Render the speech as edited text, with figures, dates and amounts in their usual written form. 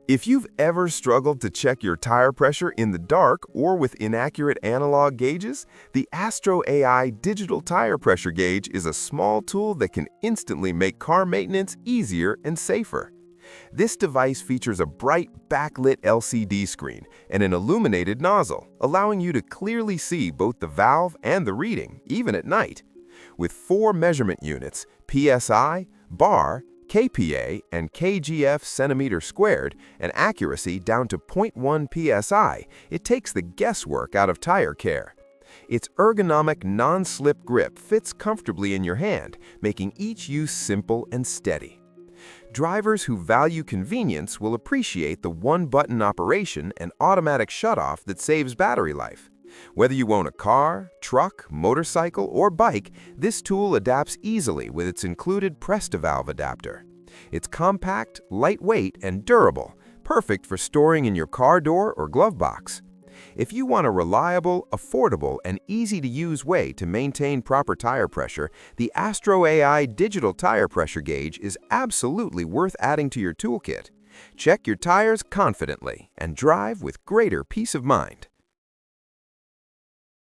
If you've ever struggled to check your tire pressure in the dark or with inaccurate analog gauges, the Astro AI Digital Tire Pressure Gauge is a small tool that can instantly make car maintenance easier and safer. This device features a bright, backlit LCD screen and an illuminated nozzle, allowing you to clearly see both the valve and the reading, even at night. With 4 measurement units, PSI, bar, kPa, and kgf centimeter squared, and accuracy down to 0.1 psi, it takes the guesswork out of tire care. Its ergonomic, non-slip grip fits comfortably in your hand, making each use simple and steady. Drivers who value convenience will appreciate the one-button operation and automatic shutoff that saves battery life. Whether you own a car, truck, motorcycle, or bike, this tool adapts easily with its included Presta-Valve adapter. It's compact, lightweight, and durable, perfect for storing in your car door or glove box. If you want a reliable, affordable, and easy-to-use way to maintain proper tire pressure, the Astro AI Digital Tire Pressure Gauge is absolutely worth adding to your toolkit. Check your tires confidently and drive with greater peace of mind.